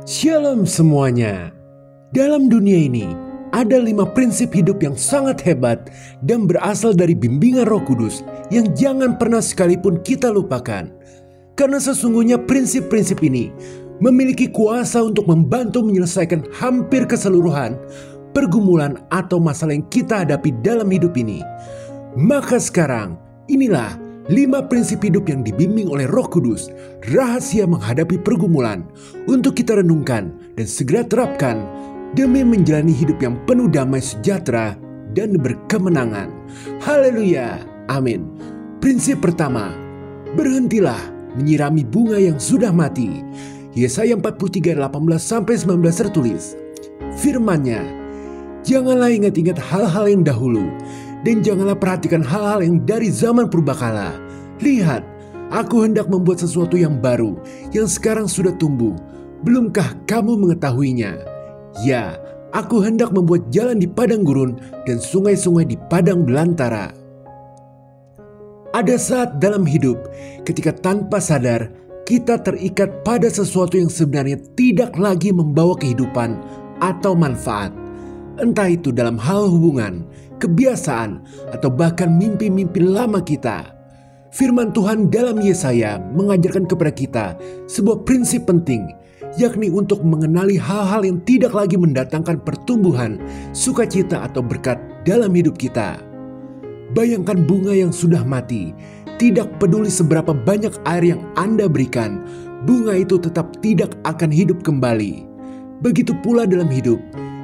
Shalom semuanya. Dalam dunia ini, ada 5 prinsip hidup yang sangat hebat dan berasal dari bimbingan Roh Kudus yang jangan pernah sekalipun kita lupakan. Karena sesungguhnya prinsip-prinsip ini memiliki kuasa untuk membantu menyelesaikan hampir keseluruhan pergumulan atau masalah yang kita hadapi dalam hidup ini. Maka sekarang, inilah 5 prinsip hidup yang dibimbing oleh Roh Kudus, rahasia menghadapi pergumulan, untuk kita renungkan dan segera terapkan demi menjalani hidup yang penuh damai sejahtera dan berkemenangan. Haleluya, amin. Prinsip pertama, berhentilah menyirami bunga yang sudah mati. Yesaya 43 ayat 18-19 tertulis, firman-Nya, janganlah ingat-ingat hal-hal yang dahulu, dan janganlah perhatikan hal-hal yang dari zaman purbakala. Lihat, aku hendak membuat sesuatu yang baru, yang sekarang sudah tumbuh. Belumkah kamu mengetahuinya? Ya, aku hendak membuat jalan di padang gurun dan sungai-sungai di padang belantara. Ada saat dalam hidup ketika tanpa sadar kita terikat pada sesuatu yang sebenarnya tidak lagi membawa kehidupan atau manfaat. Entah itu dalam hal hubungan, kebiasaan, atau bahkan mimpi-mimpi lama kita. Firman Tuhan dalam Yesaya mengajarkan kepada kita sebuah prinsip penting, yakni untuk mengenali hal-hal yang tidak lagi mendatangkan pertumbuhan, sukacita, atau berkat dalam hidup kita. Bayangkan bunga yang sudah mati. Tidak peduli seberapa banyak air yang Anda berikan, bunga itu tetap tidak akan hidup kembali. Begitu pula dalam hidup,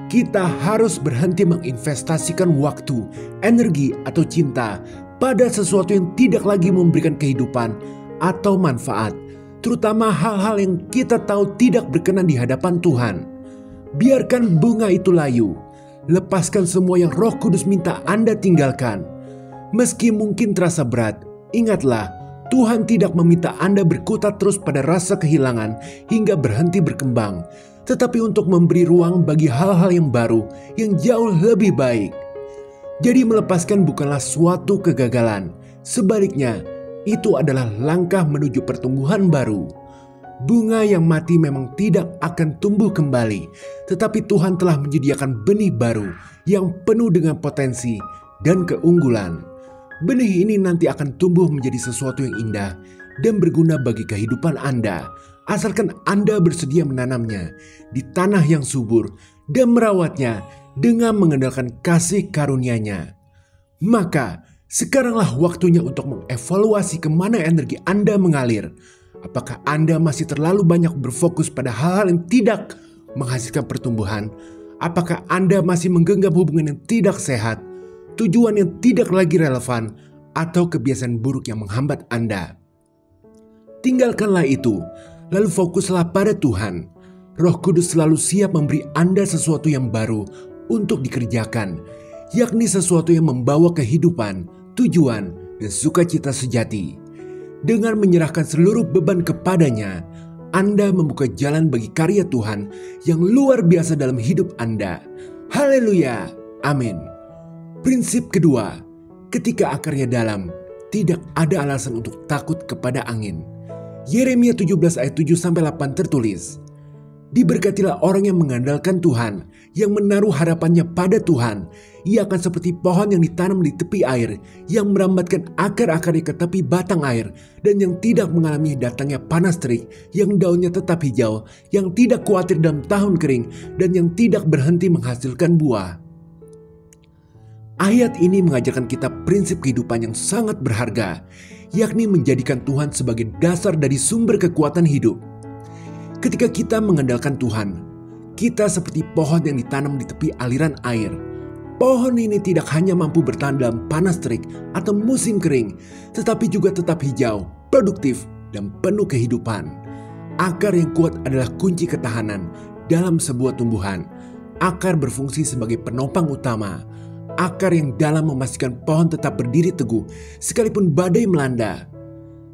kita harus berhenti menginvestasikan waktu, energi, atau cinta pada sesuatu yang tidak lagi memberikan kehidupan atau manfaat, terutama hal-hal yang kita tahu tidak berkenan di hadapan Tuhan. Biarkan bunga itu layu. Lepaskan semua yang Roh Kudus minta Anda tinggalkan. Meski mungkin terasa berat, ingatlah, Tuhan tidak meminta Anda berkutat terus pada rasa kehilangan hingga berhenti berkembang, tetapi untuk memberi ruang bagi hal-hal yang baru yang jauh lebih baik. Jadi melepaskan bukanlah suatu kegagalan. Sebaliknya, itu adalah langkah menuju pertumbuhan baru. Bunga yang mati memang tidak akan tumbuh kembali, tetapi Tuhan telah menyediakan benih baru yang penuh dengan potensi dan keunggulan. Benih ini nanti akan tumbuh menjadi sesuatu yang indah dan berguna bagi kehidupan Anda, asalkan Anda bersedia menanamnya di tanah yang subur dan merawatnya dengan mengandalkan kasih karunia-Nya. Maka, sekaranglah waktunya untuk mengevaluasi kemana energi Anda mengalir. Apakah Anda masih terlalu banyak berfokus pada hal-hal yang tidak menghasilkan pertumbuhan? Apakah Anda masih menggenggam hubungan yang tidak sehat, tujuan yang tidak lagi relevan, atau kebiasaan buruk yang menghambat Anda? Tinggalkanlah itu. Lalu fokuslah pada Tuhan. Roh Kudus selalu siap memberi Anda sesuatu yang baru untuk dikerjakan, yakni sesuatu yang membawa kehidupan, tujuan, dan sukacita sejati. Dengan menyerahkan seluruh beban kepadanya, Anda membuka jalan bagi karya Tuhan yang luar biasa dalam hidup Anda. Haleluya, amin. Prinsip kedua, ketika akarnya dalam, tidak ada alasan untuk takut kepada angin. Yeremia 17 ayat 7-8 tertulis, diberkatilah orang yang mengandalkan Tuhan, yang menaruh harapannya pada Tuhan. Ia akan seperti pohon yang ditanam di tepi air, yang merambatkan akar-akarnya ke tepi batang air, dan yang tidak mengalami datangnya panas terik, yang daunnya tetap hijau, yang tidak khawatir dalam tahun kering, dan yang tidak berhenti menghasilkan buah. Ayat ini mengajarkan kita prinsip kehidupan yang sangat berharga, yakni menjadikan Tuhan sebagai dasar dari sumber kekuatan hidup. Ketika kita mengandalkan Tuhan, kita seperti pohon yang ditanam di tepi aliran air. Pohon ini tidak hanya mampu bertahan dalam panas terik atau musim kering, tetapi juga tetap hijau, produktif, dan penuh kehidupan. Akar yang kuat adalah kunci ketahanan dalam sebuah tumbuhan. Akar berfungsi sebagai penopang utama. Akar yang dalam memastikan pohon tetap berdiri teguh sekalipun badai melanda.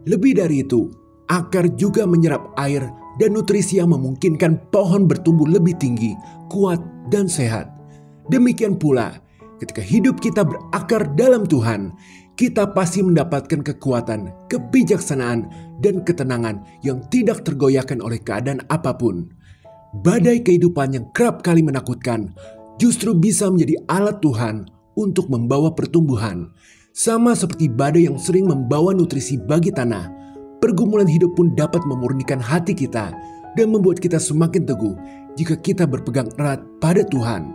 Lebih dari itu, akar juga menyerap air dan nutrisi yang memungkinkan pohon bertumbuh lebih tinggi, kuat, dan sehat. Demikian pula, ketika hidup kita berakar dalam Tuhan, kita pasti mendapatkan kekuatan, kebijaksanaan, dan ketenangan yang tidak tergoyahkan oleh keadaan apapun. Badai kehidupan yang kerap kali menakutkan justru bisa menjadi alat Tuhan untuk membawa pertumbuhan. Sama seperti badai yang sering membawa nutrisi bagi tanah, pergumulan hidup pun dapat memurnikan hati kita dan membuat kita semakin teguh jika kita berpegang erat pada Tuhan.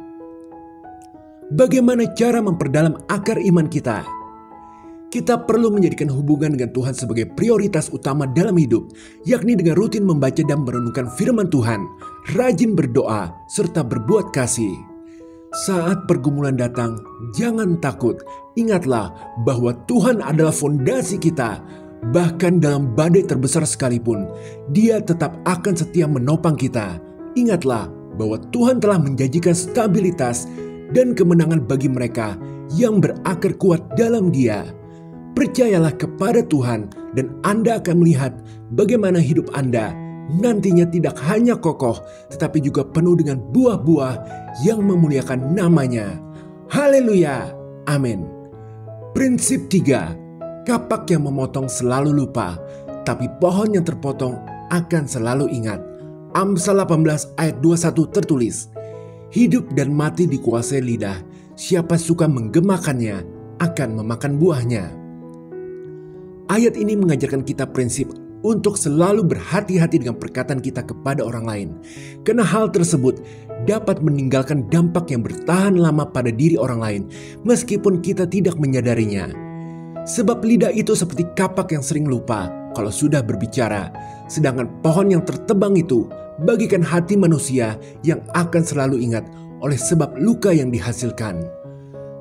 Bagaimana cara memperdalam akar iman kita? Kita perlu menjadikan hubungan dengan Tuhan sebagai prioritas utama dalam hidup, yakni dengan rutin membaca dan merenungkan firman Tuhan, rajin berdoa, serta berbuat kasih. Saat pergumulan datang, jangan takut. Ingatlah bahwa Tuhan adalah fondasi kita. Bahkan dalam badai terbesar sekalipun, Dia tetap akan setia menopang kita. Ingatlah bahwa Tuhan telah menjanjikan stabilitas dan kemenangan bagi mereka yang berakar kuat dalam Dia. Percayalah kepada Tuhan dan Anda akan melihat bagaimana hidup Anda nantinya tidak hanya kokoh tetapi juga penuh dengan buah-buah yang memuliakan namanya. Haleluya, amin. Prinsip 3, kapak yang memotong selalu lupa, tapi pohon yang terpotong akan selalu ingat. Amsal 18 ayat 21 tertulis, hidup dan mati dikuasai lidah, siapa suka menggemakannya akan memakan buahnya. Ayat ini mengajarkan kita prinsip untuk selalu berhati-hati dengan perkataan kita kepada orang lain. Karena hal tersebut dapat meninggalkan dampak yang bertahan lama pada diri orang lain meskipun kita tidak menyadarinya. Sebab lidah itu seperti kapak yang sering lupa kalau sudah berbicara. Sedangkan pohon yang tertebang itu bagikan hati manusia yang akan selalu ingat oleh sebab luka yang dihasilkan.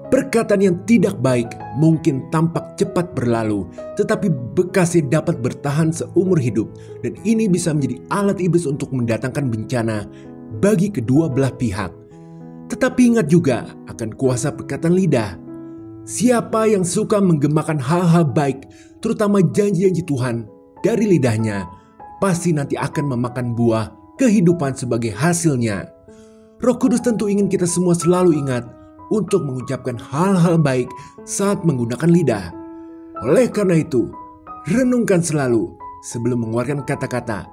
Perkataan yang tidak baik mungkin tampak cepat berlalu, tetapi bekasnya dapat bertahan seumur hidup, dan ini bisa menjadi alat iblis untuk mendatangkan bencana bagi kedua belah pihak. Tetapi ingat juga akan kuasa perkataan lidah. Siapa yang suka menggemakan hal-hal baik, terutama janji-janji Tuhan dari lidahnya, pasti nanti akan memakan buah kehidupan sebagai hasilnya. Roh Kudus tentu ingin kita semua selalu ingat untuk mengucapkan hal-hal baik saat menggunakan lidah. Oleh karena itu, renungkan selalu sebelum mengeluarkan kata-kata.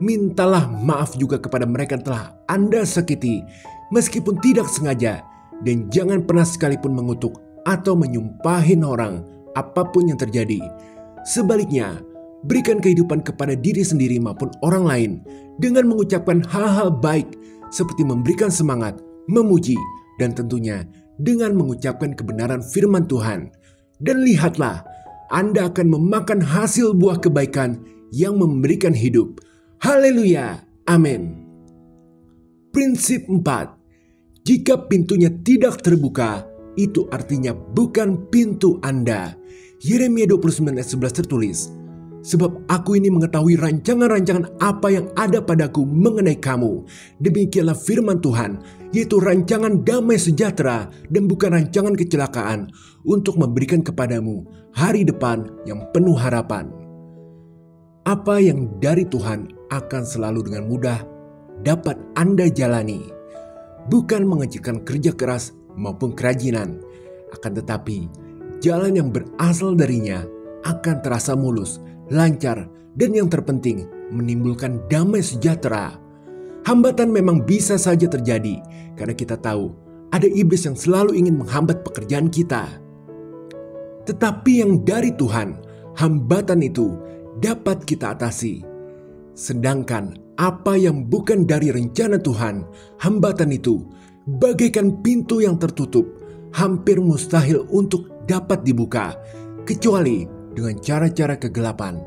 Mintalah maaf juga kepada mereka yang telah Anda sakiti, meskipun tidak sengaja, dan jangan pernah sekalipun mengutuk atau menyumpahin orang apapun yang terjadi. Sebaliknya, berikan kehidupan kepada diri sendiri maupun orang lain dengan mengucapkan hal-hal baik seperti memberikan semangat, memuji, dan tentunya dengan mengucapkan kebenaran firman Tuhan. Dan lihatlah, Anda akan memakan hasil buah kebaikan yang memberikan hidup. Haleluya, amin. Prinsip 4, jika pintunya tidak terbuka, itu artinya bukan pintu Anda. Yeremia 29 ayat 11 tertulis, sebab aku ini mengetahui rancangan-rancangan apa yang ada padaku mengenai kamu. Demikianlah firman Tuhan, yaitu rancangan damai sejahtera dan bukan rancangan kecelakaan, untuk memberikan kepadamu hari depan yang penuh harapan. Apa yang dari Tuhan akan selalu dengan mudah dapat Anda jalani. Bukan mengecilkan kerja keras maupun kerajinan, akan tetapi jalan yang berasal darinya akan terasa mulus, lancar, dan yang terpenting menimbulkan damai sejahtera. Hambatan memang bisa saja terjadi karena kita tahu ada iblis yang selalu ingin menghambat pekerjaan kita. Tetapi yang dari Tuhan, hambatan itu dapat kita atasi. Sedangkan apa yang bukan dari rencana Tuhan, hambatan itu bagaikan pintu yang tertutup, hampir mustahil untuk dapat dibuka, kecuali dengan cara-cara kegelapan.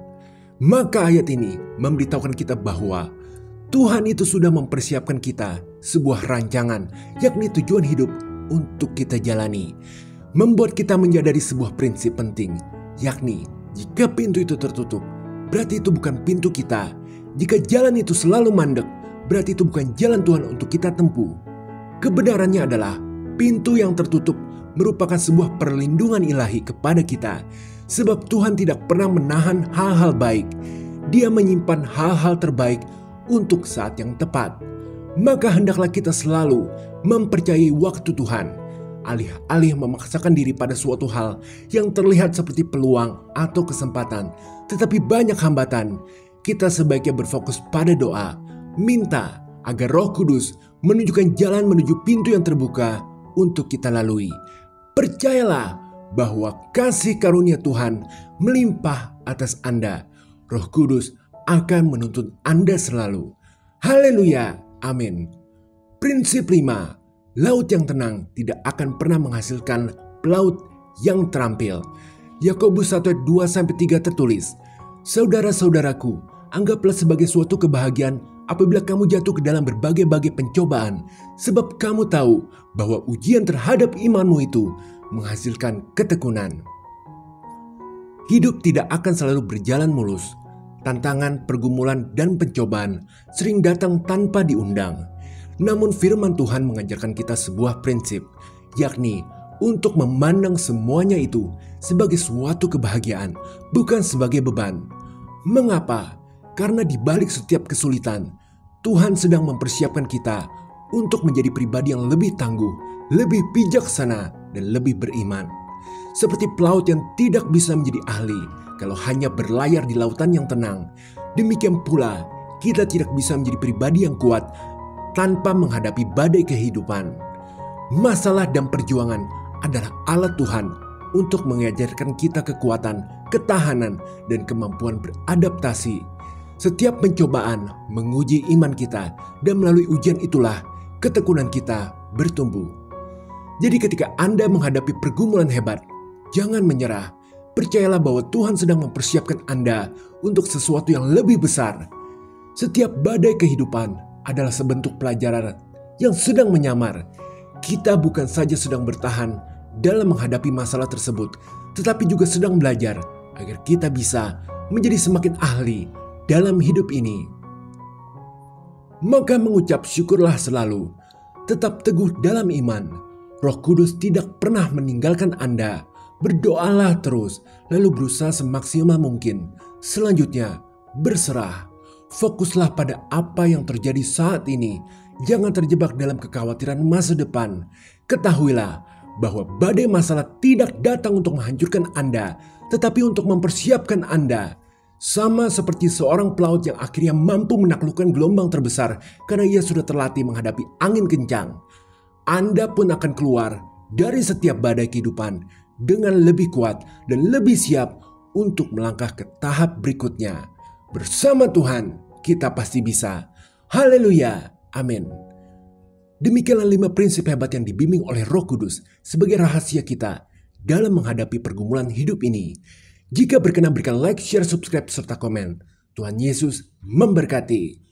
Maka ayat ini memberitahukan kita bahwa Tuhan itu sudah mempersiapkan kita sebuah rancangan, yakni tujuan hidup untuk kita jalani. Membuat kita menyadari sebuah prinsip penting, yakni jika pintu itu tertutup, berarti itu bukan pintu kita. Jika jalan itu selalu mandek, berarti itu bukan jalan Tuhan untuk kita tempuh. Kebenarannya adalah pintu yang tertutup merupakan sebuah perlindungan ilahi kepada kita. Sebab Tuhan tidak pernah menahan hal-hal baik. Dia menyimpan hal-hal terbaik untuk saat yang tepat. Maka hendaklah kita selalu mempercayai waktu Tuhan, alih-alih memaksakan diri pada suatu hal yang terlihat seperti peluang atau kesempatan, tetapi banyak hambatan. Kita sebaiknya berfokus pada doa, minta agar Roh Kudus menunjukkan jalan menuju pintu yang terbuka untuk kita lalui. Percayalah bahwa kasih karunia Tuhan melimpah atas Anda. Roh Kudus akan menuntun Anda selalu. Haleluya, amin. Prinsip 5, laut yang tenang tidak akan pernah menghasilkan pelaut yang terampil. Yakobus 1:2-3 tertulis, "Saudara-saudaraku, anggaplah sebagai suatu kebahagiaan apabila kamu jatuh ke dalam berbagai-bagai pencobaan, sebab kamu tahu bahwa ujian terhadap imanmu itu menghasilkan ketekunan." Hidup tidak akan selalu berjalan mulus. Tantangan, pergumulan, dan pencobaan sering datang tanpa diundang. Namun firman Tuhan mengajarkan kita sebuah prinsip, yakni untuk memandang semuanya itu sebagai suatu kebahagiaan, bukan sebagai beban. Mengapa? Karena di balik setiap kesulitan, Tuhan sedang mempersiapkan kita untuk menjadi pribadi yang lebih tangguh, lebih bijaksana, dan lebih beriman. Seperti pelaut yang tidak bisa menjadi ahli kalau hanya berlayar di lautan yang tenang, demikian pula kita tidak bisa menjadi pribadi yang kuat tanpa menghadapi badai kehidupan. Masalah dan perjuangan adalah alat Tuhan untuk mengajarkan kita kekuatan, ketahanan, dan kemampuan beradaptasi. Setiap pencobaan menguji iman kita, dan melalui ujian itulah ketekunan kita bertumbuh. Jadi ketika Anda menghadapi pergumulan hebat, jangan menyerah. Percayalah bahwa Tuhan sedang mempersiapkan Anda untuk sesuatu yang lebih besar. Setiap badai kehidupan adalah sebentuk pelajaran yang sedang menyamar. Kita bukan saja sedang bertahan dalam menghadapi masalah tersebut, tetapi juga sedang belajar agar kita bisa menjadi semakin ahli dalam hidup ini. Maka mengucap syukurlah selalu, tetap teguh dalam iman. Roh Kudus tidak pernah meninggalkan Anda. Berdoalah terus, lalu berusaha semaksimal mungkin. Selanjutnya, berserah. Fokuslah pada apa yang terjadi saat ini. Jangan terjebak dalam kekhawatiran masa depan. Ketahuilah bahwa badai masalah tidak datang untuk menghancurkan Anda, tetapi untuk mempersiapkan Anda. Sama seperti seorang pelaut yang akhirnya mampu menaklukkan gelombang terbesar karena ia sudah terlatih menghadapi angin kencang. Anda pun akan keluar dari setiap badai kehidupan dengan lebih kuat dan lebih siap untuk melangkah ke tahap berikutnya. Bersama Tuhan, kita pasti bisa. Haleluya, amin. Demikianlah 5 prinsip hebat yang dibimbing oleh Roh Kudus sebagai rahasia kita dalam menghadapi pergumulan hidup ini. Jika berkenan, berikan like, share, subscribe, serta komen. Tuhan Yesus memberkati.